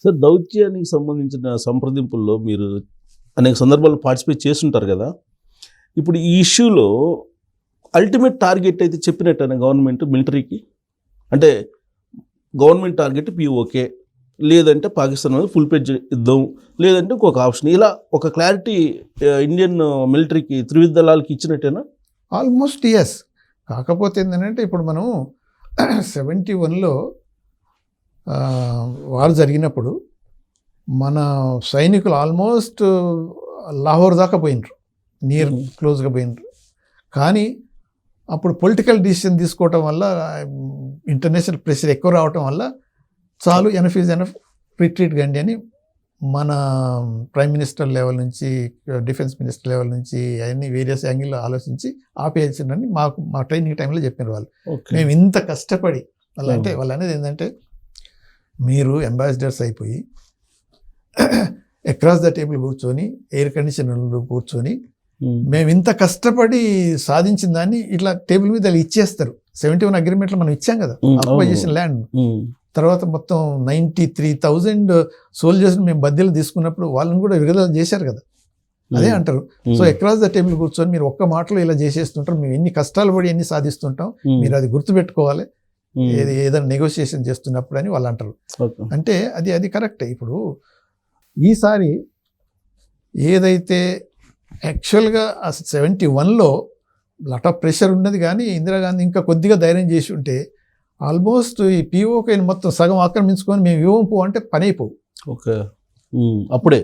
Sir, దౌత్యానికి సంబంధించిన సంప్రదింపుల్లో మీరు అనేక సందర్భాల్లో పార్టిసిపేట్ చేస్తుంటారు కదా. ఇప్పుడు ఈ ఇష్యూలో అల్టిమేట్ టార్గెట్ అయితే చెప్పినట్టేనా గవర్నమెంట్ మిలిటరీకి? అంటే గవర్నమెంట్ టార్గెట్ పిఓకే, లేదంటే పాకిస్తాన్ మీద ఫుల్ పేజ్ ఇద్దాం, లేదంటే ఇంకొక ఆప్షన్, ఇలా ఒక క్లారిటీ ఇండియన్ మిలిటరీకి త్రివిధ దళాలకి ఇచ్చినట్టేనా? Almost yes. కాకపోతే ఏంటంటే ఇప్పుడు మనం 71లో వార్ జరిగినప్పుడు మన సైనికులు ఆల్మోస్ట్ లాహోర్ దాకా పోయినరు, నియర్ క్లోజ్గా పోయినరు. కానీ అప్పుడు పొలిటికల్ డిసిషన్ తీసుకోవటం వల్ల, ఇంటర్నేషనల్ ప్రెషర్ ఎక్కువ రావటం వల్ల చాలు, ఎనఫ్ ఈజ్ ఎనఫ్, రిట్రీట్ గండి అని మన ప్రైమ్ మినిస్టర్ లెవెల్ నుంచి, డిఫెన్స్ మినిస్టర్ లెవెల్ నుంచి అవన్నీ వేరియస్ యాంగిల్లో ఆలోచించి ఆపేయాల్సిందని మా ట్రైనింగ్ టైంలో చెప్పినారు వాళ్ళు. మేము ఇంత కష్టపడి వాళ్ళు అనేది ఏంటంటే, మీరు అంబాసిడర్స్ అయిపోయి అక్రాస్ ద టేబుల్ కూర్చొని, ఎయిర్ కండిషనర్లు కూర్చొని, మేము ఇంత కష్టపడి సాధించిన దాన్ని ఇట్లా టేబుల్ మీద ఇచ్చేస్తారు. 71 అగ్రిమెంట్లో మనం ఇచ్చాం కదా ఆక్యుపై చేసిన ల్యాండ్. తర్వాత మొత్తం 93,000 సోల్జర్స్ని మేము బద్దెలు తీసుకున్నప్పుడు వాళ్ళని కూడా విడుదల చేశారు కదా. అదే అంటారు. సో అక్రాస్ ద టేబుల్ కూర్చొని మీరు ఒక్క మాటలో ఇలా చేసేస్తుంటారు, మేము ఎన్ని కష్టాలు పడి ఎన్ని సాధిస్తుంటాం, మీరు అది గుర్తుపెట్టుకోవాలి ఏదైనా నెగోషియేషన్ చేస్తున్నప్పుడు అని వాళ్ళు అంటారు. అంటే అది కరెక్టే. ఇప్పుడు ఈసారి ఏదైతే యాక్చువల్గా 71లో లాట్ ఆఫ్ ప్రెషర్ ఉన్నది, కానీ ఇందిరాగాంధీ ఇంకా కొద్దిగా ధైర్యం చేసి ఉంటే ఆల్మోస్ట్ ఈ పిఓకే మొత్తం సగం ఆక్రమించుకొని మేము ఇవ్వము అంటే పని అయిపోవు. ఓకే, అప్పుడే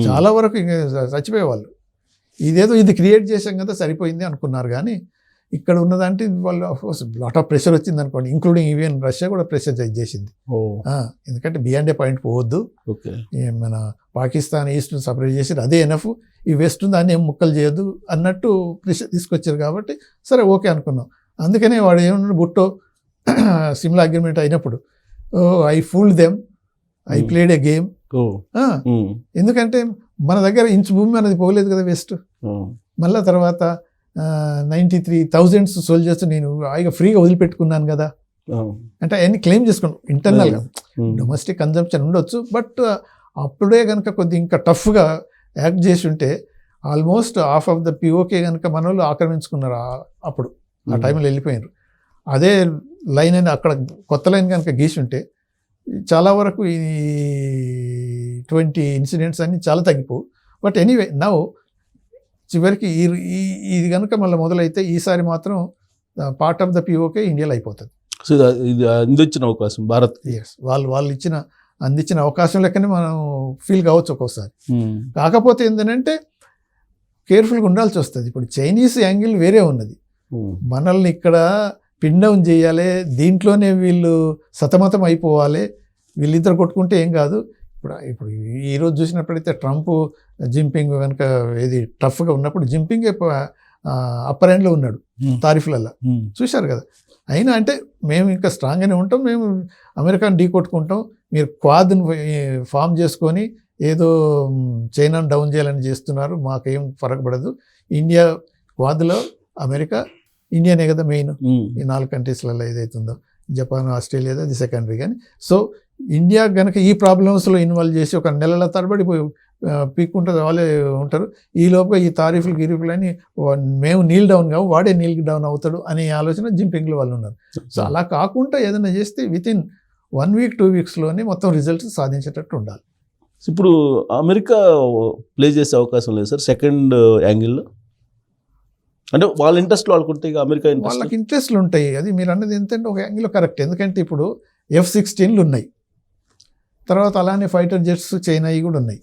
చాలా వరకు చచ్చిపోయేవాళ్ళు. ఇది క్రియేట్ చేసాం కదా సరిపోయింది అనుకున్నారు. కానీ ఇక్కడ ఉన్నదంటే వాళ్ళు లాట్ ఆఫ్ ప్రెషర్ వచ్చింది అనుకోండి, ఇంక్లూడింగ్ ఈవెన్ రష్యా కూడా ప్రెషర్ చేసింది. ఎందుకంటే బియాండ్ ఏ పాయింట్ పోవద్దు, మన పాకిస్తాన్ ఈస్ట్ సపరేట్ చేసి అదే ఎనఫ్, ఈ వెస్ట్ దాన్ని ఏం ముక్కలు చేయొద్దు అన్నట్టు ప్రెషర్ తీసుకొచ్చారు. కాబట్టి సరే ఓకే అనుకున్నాం. అందుకనే వాడు ఏమన్నా బుట్టో సిమ్లా అగ్రిమెంట్ అయినప్పుడు I fooled them, I played A game. ఎందుకంటే మన దగ్గర ఇంచు భూమి అనేది పోలేదు కదా వెస్ట్. మళ్ళా తర్వాత 93,000 సోల్జర్స్ నేను ఫ్రీగా వదిలిపెట్టుకున్నాను కదా. అంటే అవన్నీ క్లెయిమ్ చేసుకున్నాం ఇంటర్నల్గా. డొమెస్టిక్ కన్జంప్షన్ ఉండొచ్చు, బట్ అప్పుడే కనుక కొద్ది ఇంకా టఫ్గా యాక్ట్ చేసి ఉంటే almost half of the PoK కనుక మన వాళ్ళు ఆక్రమించుకున్నారు. అప్పుడు ఆ టైంలో వెళ్ళిపోయినారు. అదే లైన్ అని అక్కడ కొత్త లైన్ కనుక గీసి ఉంటే చాలా వరకు ఈ 20 ఇన్సిడెంట్స్ అన్నీ చాలా తగ్గిపోవు. బట్ ఎనీవే నౌ చివరికి ఇది కనుక మళ్ళీ మొదలైతే ఈసారి మాత్రం పార్ట్ ఆఫ్ ద పిఓకే ఇండియాలో అయిపోతుంది. సో ఇది అందించిన అవకాశం భారత్, వాళ్ళు అందించిన అవకాశం లెక్కనే మనం ఫీల్ కావచ్చు ఒక్కోసారి. కాకపోతే ఏంటంటే కేర్ఫుల్గా ఉండాల్సి వస్తుంది. ఇప్పుడు చైనీస్ యాంగిల్ వేరే ఉన్నది. మనల్ని ఇక్కడ పిన్ డౌన్ చేయాలి, దీంట్లోనే వీళ్ళు సతమతం అయిపోవాలి, వీళ్ళిద్దరు కొట్టుకుంటే ఏం కాదు. ఇప్పుడు ఈరోజు చూసినప్పుడైతే ట్రంప్ జింపింగ్ కనుక ఏది టఫ్గా ఉన్నప్పుడు జింపింగ్ అప్పర్ హ్యాండ్లో ఉన్నాడు తారీఫ్లల్లో, చూశారు కదా. అయినా అంటే మేము ఇంకా స్ట్రాంగ్గానే ఉంటాం, మేము అమెరికాను ఢీ కొట్టుకుంటాం, మీరు క్వాడ్ని ఫామ్ చేసుకొని ఏదో చైనాను డౌన్ చేయాలని చేస్తున్నారు, మాకేం ఫరక్ పడదు. ఇండియా క్వాడ్లో అమెరికా ఇండియానే కదా మెయిన్. ఈ 4 కంట్రీస్లలో ఏదైతుందో, జపాన్ ఆస్ట్రేలియా అది సెకండరీ. కానీ సో ఇండియా కనుక ఈ ప్రాబ్లమ్స్లో ఇన్వాల్వ్ చేసి ఒక నెలల తరబడి పీక్కుంటుంది, వాళ్ళే ఉంటారు. ఈ లోపల ఈ తారీఫ్లు గిరీఫ్లు అని మేము నీల్ డౌన్ కావు, వాడే నీల్ డౌన్ అవుతాడు అనే ఆలోచన జింపింగ్లో వాళ్ళు ఉన్నారు. సో అలా కాకుండా ఏదైనా చేస్తే వితిన్ 1 వీక్ 2 వీక్స్లోనే మొత్తం రిజల్ట్స్ సాధించేటట్టు ఉండాలి. ఇప్పుడు అమెరికా ప్లే చేసే అవకాశం లేదు సార్ సెకండ్ యాంగిల్లో? అంటే వాళ్ళ ఇంట్రెస్ట్లు వాళ్ళకుంటే అమెరికా వాళ్ళకి ఇంట్రెస్ట్లు ఉంటాయి. అది మీరు అన్నది ఎంతంటే ఒక యాంగిల్లో కరెక్ట్. ఎందుకంటే ఇప్పుడు F-16లు ఉన్నాయి, తర్వాత అలానే ఫైటర్ జెట్స్ చైనాయి కూడా ఉన్నాయి.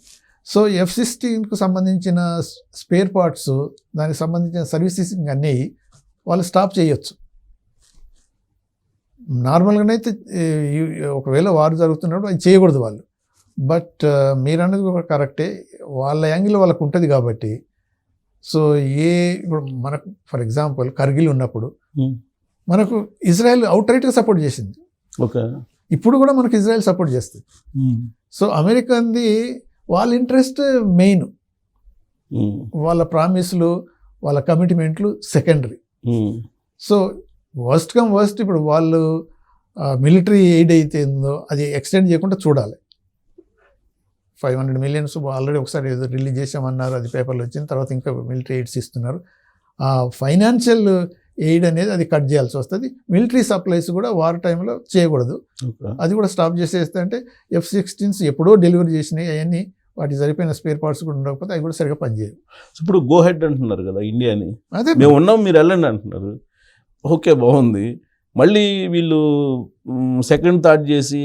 సో F-16కు సంబంధించిన స్పేర్ పార్ట్స్, దానికి సంబంధించిన సర్వీసెస్ అన్నీ వాళ్ళు స్టాప్ చేయొచ్చు. నార్మల్గానైతే ఒకవేళ వారు జరుగుతున్నప్పుడు అది చేయకూడదు వాళ్ళు. బట్ మీరు అన్నది కూడా కరెక్టే, వాళ్ళ యాంగిల్ వాళ్ళకు ఉంటుంది కాబట్టి. సో ఇప్పుడు మనకు ఫర్ ఎగ్జాంపుల్ కర్గిల్ ఉన్నప్పుడు మనకు ఇజ్రాయెల్ అవుట్ రైట్గా సపోర్ట్ చేసింది. ఓకే, ఇప్పుడు కూడా మనకు ఇజ్రాయెల్ సపోర్ట్ చేస్తుంది. సో అమెరికాది వాళ్ళ ఇంట్రెస్ట్ మెయిన్, వాళ్ళ ప్రామిస్లు వాళ్ళ కమిట్మెంట్లు secondary. So worst come worst ఇప్పుడు వాళ్ళు మిలిటరీ ఎయిడ్ అయితే ఉందో అది ఎక్స్టెండ్ చేయకుండా చూడాలి. $500 million ఆల్రెడీ ఒకసారి ఏదో రిలీజ్ చేసామన్నారు, అది పేపర్లో వచ్చింది. తర్వాత ఇంకా మిలిటరీ ఎయిడ్స్ ఇస్తున్నారు. ఆ ఫైనాన్షియల్ ఎయిడ్ అనేది అది కట్ చేయాల్సి వస్తుంది. మిలిటరీ సప్లైస్ కూడా వార్ టైంలో చేయకూడదు, అది కూడా స్టాప్ చేసేస్తే. అంటే F-16s ఎప్పుడో డెలివరీ చేసినాయి, అవన్నీ వాటికి సరిపోయిన స్పేర్ పార్ట్స్ కూడా ఉండకపోతే అవి కూడా సరిగా పనిచేయవు. ఇప్పుడు గో హెడ్ అంటున్నారు కదా ఇండియాని, అదే మేము ఉన్నాం మీరు వెళ్ళండి అంటున్నారు. ఓకే, బాగుంది. మళ్ళీ వీళ్ళు సెకండ్ థాట్ చేసి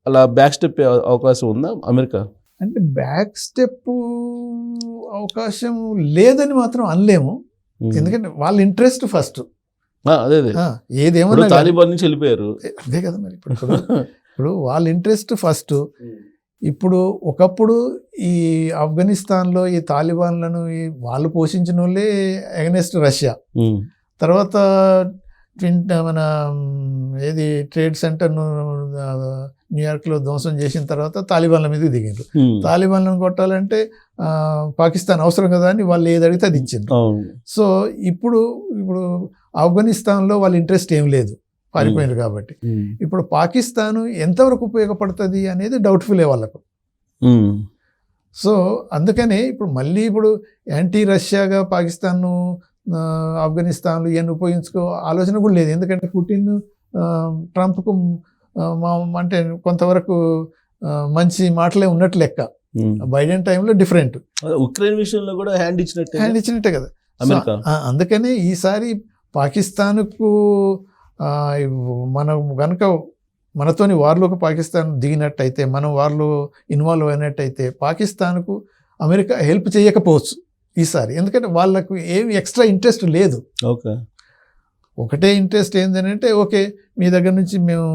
అలా బ్యాక్ స్టెప్ అవకాశం ఉందా అమెరికా? అంటే బ్యాక్ స్టెప్ అవకాశం లేదని మాత్రం అనలేము, ఎందుకంటే వాళ్ళ ఇంట్రెస్ట్ ఫస్ట్. అదే ఏదేమన్నా తాలిబాన్ నుంచి వెళ్ళిపోయారు, అదే కదా మరి. ఇప్పుడు వాళ్ళ ఇంట్రెస్ట్ ఫస్ట్. ఇప్పుడు ఒకప్పుడు ఈ ఆఫ్ఘనిస్తాన్లో ఈ తాలిబాన్లను వాళ్ళు పోషించిన వాళ్ళే అగెనెస్ట్ రష్యా. తర్వాత మన ఏది ట్రేడ్ సెంటర్ను న్యూయార్క్లో ధ్వంసం చేసిన తర్వాత తాలిబాన్ల మీద దిగిండ్రు. తాలిబాన్లను కొట్టాలంటే పాకిస్తాన్ అవసరం కదా అని వాళ్ళు ఏది అడిగితే అది ఇచ్చిండ్రు. సో ఇప్పుడు ఆఫ్ఘనిస్తాన్లో వాళ్ళ ఇంట్రెస్ట్ ఏం లేదు, పారిపోయినారు కాబట్టి. ఇప్పుడు పాకిస్తాన్ ఎంతవరకు ఉపయోగపడుతుంది అనేది డౌట్ఫుల్లే వాళ్ళకు. సో అందుకనే ఇప్పుడు మళ్ళీ యాంటీ రష్యాగా పాకిస్తాన్ను ఆఫ్ఘనిస్తాన్లు ఇవన్నీ ఉపయోగించుకో ఆలోచన కూడా లేదు, ఎందుకంటే పుటిన్ ట్రంప్కు అంటే కొంతవరకు మంచి మాటలే ఉన్నట్లు లెక్క. బైడెన్ టైంలో డిఫరెంట్, ఉక్రెయిన్ విషయంలో కూడా హ్యాండ్ ఇచ్చినట్టే కదా అమెరికా. అందుకనే ఈసారి పాకిస్తాన్కు మనం కనుక మనతోని వార్లోకి పాకిస్తాన్ దిగినట్టయితే, మనం వార్లో ఇన్వాల్వ్ అయినట్టయితే పాకిస్తాన్కు అమెరికా హెల్ప్ చేయకపోవచ్చు ఈసారి, ఎందుకంటే వాళ్ళకు ఏమి ఎక్స్ట్రా ఇంట్రెస్ట్ లేదు. ఓకే, ఒకటే ఇంట్రెస్ట్ ఏంటంటే, ఓకే మీ దగ్గర నుంచి మేము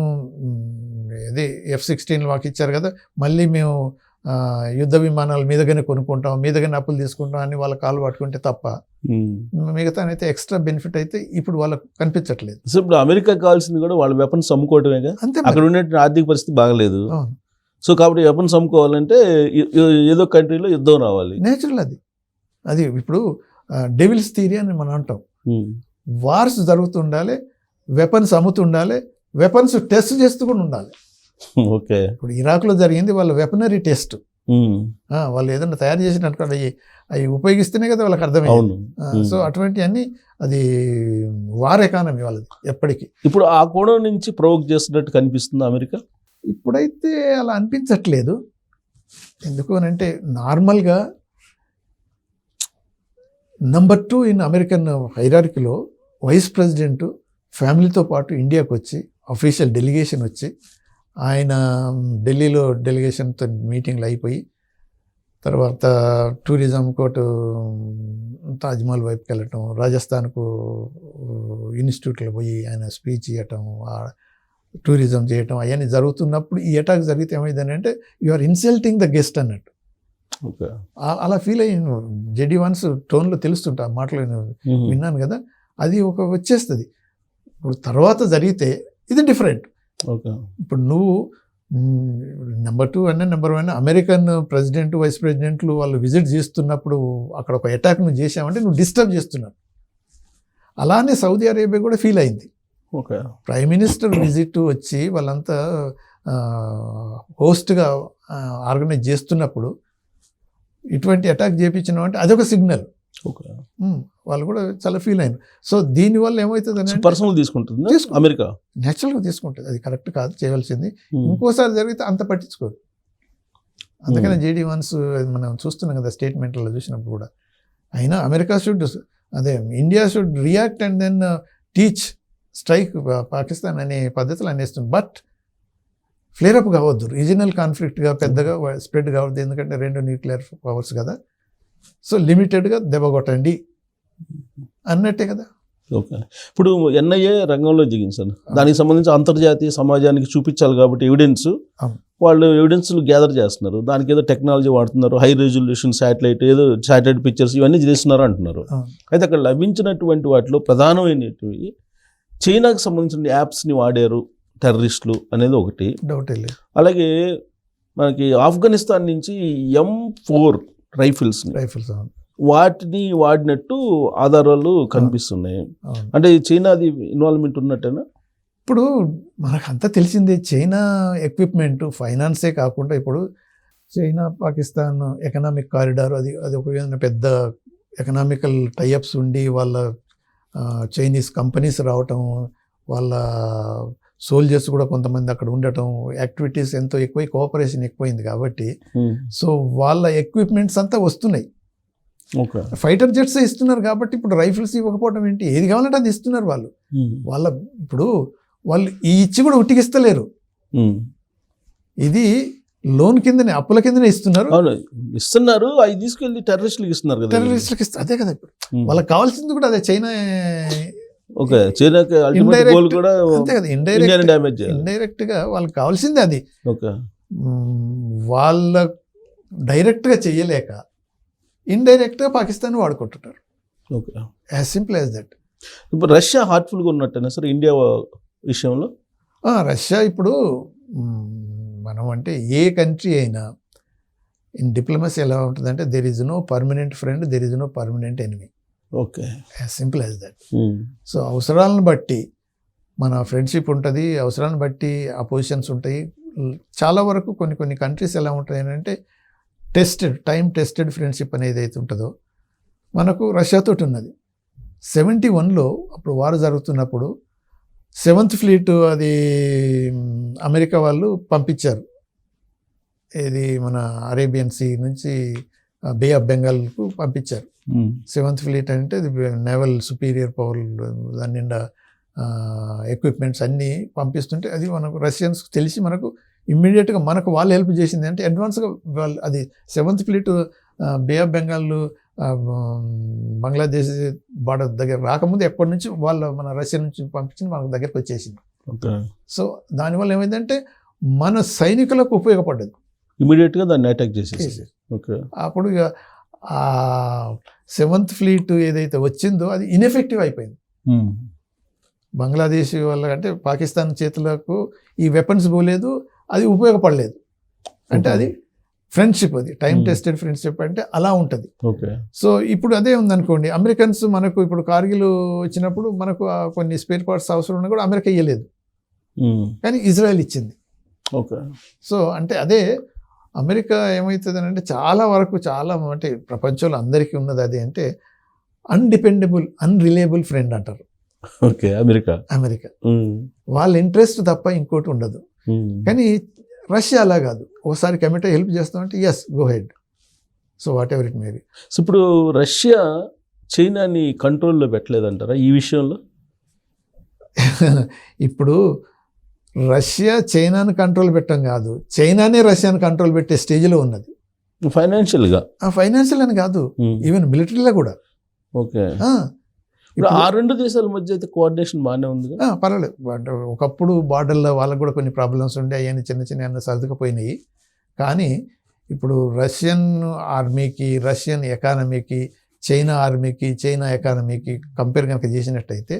ఇది F-16 మాకు ఇచ్చారు కదా, మళ్ళీ మేము యుద్ధ విమానాలు మీ దగ్గరనే కొనుక్కుంటాం, మీ దగ్గర అప్పులు తీసుకుంటాం అని వాళ్ళ కాలు పట్టుకుంటే తప్ప మిగతా అయితే ఎక్స్ట్రా బెనిఫిట్ అయితే ఇప్పుడు వాళ్ళకు కనిపించట్లేదు. సో ఇప్పుడు అమెరికా కావాల్సింది కూడా వాళ్ళ వెపన్స్ అమ్ముకోవటమేగా, అంతే. అక్కడ ఉండే ఆర్థిక పరిస్థితి బాగలేదు. సో కాబట్టి వెపన్స్ అమ్ముకోవాలంటే ఏదో కంట్రీలో యుద్ధం రావాలి, నేచురల్ అది ఇప్పుడు డెవిల్స్ థియరీ అని మనం అంటాం. వార్స్ జరుగుతుండాలి, వెపన్స్ అమ్ముతుండాలి, వెపన్స్ టెస్ట్ చేస్తూ కూడా ఉండాలి. ఓకే, ఇప్పుడు ఇరాక్లో జరిగింది వాళ్ళ వెపనరీ టెస్ట్. వాళ్ళు ఏదైనా తయారు చేసినట్టు అవి ఉపయోగిస్తేనే కదా వాళ్ళకి అర్థమైంది. సో అటువంటి అన్ని అది వార్ ఎకానమీ వాళ్ళది ఎప్పటికీ. ఇప్పుడు ఆ కోణం నుంచి ప్రొవోక్ చేస్తున్నట్టు కనిపిస్తుంది అమెరికా. ఇప్పుడైతే అలా అనిపించట్లేదు, ఎందుకు అని అంటే నార్మల్గా నెంబర్ 2 ఇన్ అమెరికన్ హైరార్కీలో వైస్ ప్రెసిడెంట్ ఫ్యామిలీతో పాటు ఇండియాకు వచ్చి అఫీషియల్ డెలిగేషన్ వచ్చి, ఆయన ఢిల్లీలో డెలిగేషన్తో మీటింగ్లు అయిపోయి తర్వాత టూరిజం కోర్టు తాజ్మహల్ వైపుకి వెళ్ళటం, రాజస్థాన్కు ఇన్స్టిట్యూట్లో పోయి ఆయన స్పీచ్ ఇవ్వటం, టూరిజం చేయటం అవన్నీ జరుగుతున్నప్పుడు ఈ అటాక్ జరిగితే ఏమైందని అంటే you are insulting the guest అన్నట్టు. అలా ఫీల్ అయ్యాను. జెడి వన్స్ టోన్లో తెలుస్తుంటా, మాటలు విన్నాను కదా, అది వచ్చేస్తుంది. ఇప్పుడు తర్వాత జరిగితే ఇది డిఫరెంట్. ఇప్పుడు నువ్వు నెంబర్ 2 అన్న నెంబర్ 1 అమెరికన్ ప్రెసిడెంట్ వైస్ ప్రెసిడెంట్లు వాళ్ళు విజిట్ చేస్తున్నప్పుడు అక్కడ ఒక అటాక్ నువ్వు చేసావంటే నువ్వు డిస్టర్బ్ చేస్తున్నావు. అలానే సౌదీ అరేబియా కూడా ఫీల్ అయింది. ప్రైమ్ మినిస్టర్ విజిట్ వచ్చి వాళ్ళంతా హోస్ట్గా ఆర్గనైజ్ చేస్తున్నప్పుడు ఇటువంటి అటాక్ చేయించిన అంటే అదొక సిగ్నల్. వాళ్ళు కూడా చాలా ఫీల్ అయినారు. సో దీనివల్ల ఏమవుతుంది అంటే పర్సనల్ తీసుకుంటుంది అమెరికా, నేచురల్గా తీసుకుంటుంది. అది కరెక్ట్ కాదు చేయవలసింది. ఇంకోసారి జరిగితే అంత పట్టించుకోరు. అందుకనే జేడీ వన్స్ మనం చూస్తున్నాం కదా స్టేట్మెంట్లలో చూసినప్పుడు కూడా. అయినా America India should react and then teach strike Pakistan అనే పద్ధతులు అనేస్తుంది. బట్ ఫ్లేరప్ కావద్దు, రీజనల్ కాన్ఫ్లిక్ట్గా పెద్దగా స్ప్రెడ్ కావద్దు, ఎందుకంటే 2 న్యూక్లియర్ పవర్స్ కదా. సో లిమిటెడ్గా దెబ్బ కొట్టండి అన్నట్టే కదా. ఓకే, ఇప్పుడు ఎన్ఐఏ రంగంలో దిగించాను, దానికి సంబంధించి అంతర్జాతీయ సమాజానికి చూపించాలి కాబట్టి వాళ్ళు ఎవిడెన్స్లు గ్యాదర్ చేస్తున్నారు. దానికి ఏదో టెక్నాలజీ వాడుతున్నారు, హై రెజల్యూషన్ శాటిలైట్ పిక్చర్స్ ఇవన్నీ చేస్తున్నారు అంటున్నారు. అయితే అక్కడ లభించినటువంటి వాటిలో ప్రధానమైనవి చైనాకు సంబంధించిన యాప్స్ని వాడారు టెర్రరిస్టులు అనేది ఒకటి డౌట్. అలాగే మనకి ఆఫ్ఘనిస్తాన్ నుంచి M4 రైఫిల్స్ వాటిని వాడినట్టు ఆధారాలు కనిపిస్తున్నాయి. అంటే చైనాది ఇన్వాల్వ్మెంట్ ఉన్నట్టేనా? ఇప్పుడు మనకంతా తెలిసిందే, చైనా ఎక్విప్మెంట్ ఫైనాన్సే కాకుండా ఇప్పుడు చైనా పాకిస్తాన్ ఎకనామిక్ కారిడార్ అది అది ఒక విధమైన పెద్ద ఎకనామికల్ టైఅప్స్ ఉండి వాళ్ళ చైనీస్ కంపెనీస్ రావటం, వాళ్ళ సోల్జర్స్ కూడా కొంతమంది అక్కడ ఉండటం, యాక్టివిటీస్ ఎంతో ఎక్కువై కోఆపరేషన్ ఎక్కువైంది కాబట్టి సో వాళ్ళ ఎక్విప్మెంట్స్ అంతా వస్తున్నాయి. ఓకే. ఫైటర్ జెట్స్ ఇస్తున్నారు కాబట్టి ఇప్పుడు రైఫిల్స్ ఇవ్వకపోవడం ఏంటి, ఏది కావాలంటే అది ఇస్తున్నారు వాళ్ళు. వాళ్ళ ఇప్పుడు వాళ్ళు ఈ ఇచ్చి కూడా ఉట్టికిస్తలేరు, ఇది లోన్ కిందనే అప్పుల కిందనే ఇస్తున్నారు. అవును ఇస్తున్నారు, అవి తీసుకెళ్ళి టెర్రరిస్టులకు ఇస్తున్నారు కదా. టెర్రరిస్టులకు ఇస్తారు, అదే కదా ఇప్పుడు వాళ్ళకి కావాల్సింది కూడా అదే. చైనా ఓకే, చైనాకి అల్టిమేట్ గోల్ కూడా అంతే కదా, ఇండియాని డ్యామేజ్ చేయాలి. ఇండైరెక్ట్ గా వాళ్ళకి కావాల్సిందే అది. ఓకే. వాళ్ళ డైరెక్ట్ గా చెయ్యలేక ఇండైరెక్ట్ గా పాకిస్తాన్ వాడుకుంటున్నారు. Okay, as simple as that. ఇప్పుడు రష్యా హార్ట్ఫుల్గా ఉన్నట్టేనా సార్ ఇండియా విషయంలో? రష్యా ఇప్పుడు మనం అంటే ఏ కంట్రీ అయినా ఇన్ డిప్లొమసీ ఎలా ఉంటుందంటే there is no permanent friend, there is no permanent enemy. Okay, as simple as that. So అవసరాలను బట్టి మన ఫ్రెండ్షిప్ ఉంటుంది, అవసరాలను బట్టి అపోజిషన్స్ ఉంటాయి. చాలా వరకు కొన్ని కంట్రీస్ ఎలా ఉంటాయి అంటే టైం టెస్టెడ్ ఫ్రెండ్షిప్ అనేది అయితే ఉంటుందో మనకు రష్యాతో ఉన్నది. 71లో అప్పుడు వార్ జరుగుతున్నప్పుడు 7th ఫ్లీట్ అది అమెరికా వాళ్ళు పంపించారు. ఇది మన అరేబియన్ సీ నుంచి బే ఆఫ్ బెంగాల్కు పంపించారు. 7th ఫ్లీట్ అంటే ఇది నేవల్ సుపీరియర్ పవర్, దాని నిండా ఎక్విప్మెంట్స్ అన్నీ పంపిస్తుంటే అది మనకు రష్యన్స్ తెలిసి మనకు ఇమ్మీడియట్గా మనకు వాళ్ళు హెల్ప్ చేసింది. అంటే అడ్వాన్స్గా వాళ్ళు అది 7th fleet bay of Bengal Bangladesh border దగ్గర రాకముందు ఎప్పటి నుంచి మన రష్యా నుంచి పంపించింది మనకు దగ్గరకు వచ్చేసింది. సో దానివల్ల ఏమైందంటే మన సైనికులకు ఉపయోగపడ్డది, ఇమీడియట్గా దాన్ని అటాక్ చేసేసి. ఓకే, అప్పుడు ఇక ఆ 7th ఫ్లీట్ ఏదైతే వచ్చిందో అది ఇన్ఎఫెక్టివ్ అయిపోయింది. బంగ్లాదేశ్ వల్ల అంటే పాకిస్తాన్ చేతులకు ఈ వెపన్స్ పోలేదు, అది ఉపయోగపడలేదు. అంటే అది ఫ్రెండ్షిప్, అది టైం టెస్టెడ్ ఫ్రెండ్షిప్ అంటే అలా ఉంటుంది. ఓకే. సో ఇప్పుడు అదే ఉందనుకోండి, అమెరికన్స్ మనకు ఇప్పుడు కార్గిల్ వచ్చినప్పుడు మనకు కొన్ని స్పేర్ పార్ట్స్ అవసరం ఉన్నా కూడా అమెరికా ఇవ్వలేదు, కానీ ఇజ్రాయెల్ ఇచ్చింది. ఓకే. సో అంటే అదే అమెరికా ఏమవుతుంది అంటే చాలా వరకు చాలా అంటే ప్రపంచంలో అందరికీ ఉన్నది అది అంటే అన్డిపెండబుల్ అన్రిలయబుల్ ఫ్రెండ్ అంటారు. ఓకే, అమెరికా వాళ్ళ ఇంట్రెస్ట్ తప్ప ఇంకోటి ఉండదు. కానీ రష్యా అలా కాదు, ఒకసారి కమిట్ హెల్ప్ చేస్తామంటే yes go head, so whatever it may be. So ఇప్పుడు రష్యా చైనాని కంట్రోల్లో పెట్టలేదంటారా ఈ విషయంలో? ఇప్పుడు రష్యా చైనాను కంట్రోల్ పెట్టడం కాదు, చైనానే రష్యాను కంట్రోల్ పెట్టే స్టేజ్లో ఉన్నది. ఫైనాన్షియల్గా? ఫైనాన్షియల్ అని కాదు, ఈవెన్ మిలిటరీలో కూడా. ఓకే. ఇప్పుడు ఆ రెండు దేశాల మధ్య అయితే కోఆర్డినేషన్ బాగానే ఉంది, పర్వాలేదు. అంటే ఒకప్పుడు బార్డర్లో వాళ్ళకు కూడా కొన్ని ప్రాబ్లమ్స్ ఉండే, అవన్నీ చిన్న సర్దుకుపోయినాయి. కానీ ఇప్పుడు రష్యన్ ఆర్మీకి, రష్యన్ ఎకానమీకి, చైనా ఆర్మీకి, చైనా ఎకానమీకి కంపేర్ కనుక చేసినట్టయితే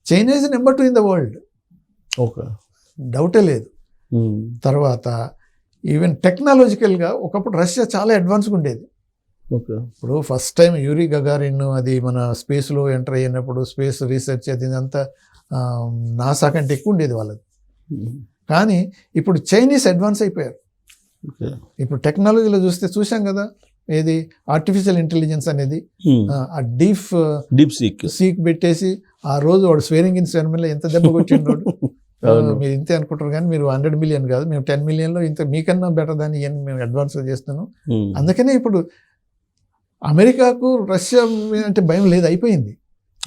China is number 2 in the world. Okay, డౌటే లేదు. తర్వాత ఈవెన్ టెక్నాలజికల్గా ఒకప్పుడు రష్యా చాలా అడ్వాన్స్గా ఉండేది. ఓకే. ఇప్పుడు ఫస్ట్ టైం యూరీ గగారిన్ అది మన స్పేస్లో ఎంటర్ అయినప్పుడు స్పేస్ రీసెర్చ్ అది ఇదంతా నాసా కంటే ఎక్కువ ఉండేది వాళ్ళది. కానీ ఇప్పుడు చైనీస్ అడ్వాన్స్ అయిపోయారు. ఇప్పుడు టెక్నాలజీలో చూసాం కదా, ఏది ఆర్టిఫిషియల్ ఇంటెలిజెన్స్ అనేది ఆ డీప్ సీక్ పెట్టేసి ఆ రోజు వాడు స్వేరింగ్ ఇన్ సెరమనీలో ఎంత దెబ్బ కొట్టిండోడు. మీరు ఇంతే అనుకుంటారు కానీ మీరు 100 మిలియన్ కాదు, మేము 10 మిలియన్లో ఇంత మీకన్నా బెటర్ దాన్ని ఇవన్నీ మేము అడ్వాన్స్గా చేస్తున్నాం. అందుకనే ఇప్పుడు అమెరికాకు రష్యా అంటే భయం లేదు, అయిపోయింది.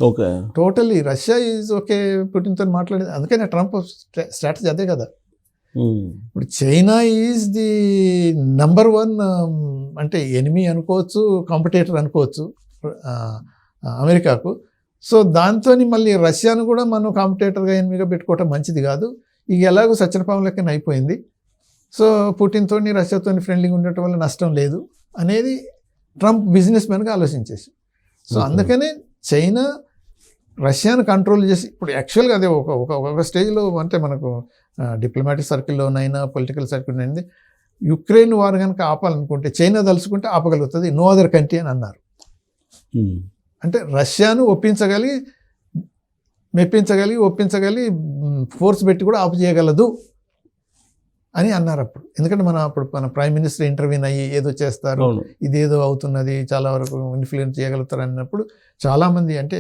Okay, totally Russia is okay పుటిన్తో మాట్లాడేది. అందుకనే ట్రంప్ స్ట్రాటజీ అదే కదా. ఇప్పుడు చైనా ఈజ్ ది నంబర్ 1 అంటే ఎనిమీ అనుకోవచ్చు, కాంపిటేటర్ అనుకోవచ్చు అమెరికాకు. సో దాంతో మళ్ళీ రష్యాను కూడా మనం కాంపిటేటర్గా ఎనిమిగా పెట్టుకోవటం మంచిది కాదు. ఇక ఎలాగో సత్యనపాము లెక్కన అయిపోయింది. సో పుటిన్తో రష్యాతో ఫ్రెండ్లీగా ఉండటం వల్ల నష్టం లేదు అనేది ట్రంప్ బిజినెస్ మ్యాన్గా ఆలోచించేసి. సో అందుకనే చైనా రష్యాను కంట్రోల్ చేసి ఇప్పుడు యాక్చువల్గా అదే ఒక స్టేజ్లో అంటే మనకు డిప్లొమాటిక్ సర్కిల్లోనైనా పొలిటికల్ సర్కిల్లోనైనా యుక్రెయిన్ వార్ కనుక ఆపాలనుకుంటే చైనా తలుచుకుంటే ఆపగలుగుతుంది, నో అదర్ కంట్రీ అని అన్నారు. అంటే రష్యాను మెప్పించగలిగి ఫోర్స్ పెట్టి కూడా ఆపు చేయగలదు అని అన్నారు అప్పుడు. ఎందుకంటే మన ప్రైమ్ మినిస్టర్ ఇంటర్వ్యూన్ అయ్యి ఏదో చేస్తారు, అవును. ఇదేదో అవుతున్నది, చాలా వరకు ఇన్ఫ్లుయెన్స్ చేయగలుగుతారు అన్నప్పుడు చాలామంది అంటే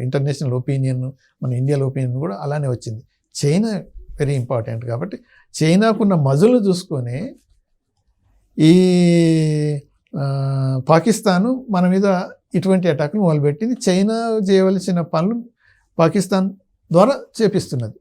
ఇంటర్నేషనల్ ఒపీనియన్, మన ఇండియాలో ఒపీనియన్ కూడా అలానే వచ్చింది. చైనా వెరీ ఇంపార్టెంట్ కాబట్టి చైనాకున్న మజులు చూసుకొని ఈ పాకిస్తాను మన మీద ఇటువంటి అటాక్లు మొదలుపెట్టింది. చైనా చేయవలసిన పనులు పాకిస్తాన్ ద్వారా చేపిస్తున్నది.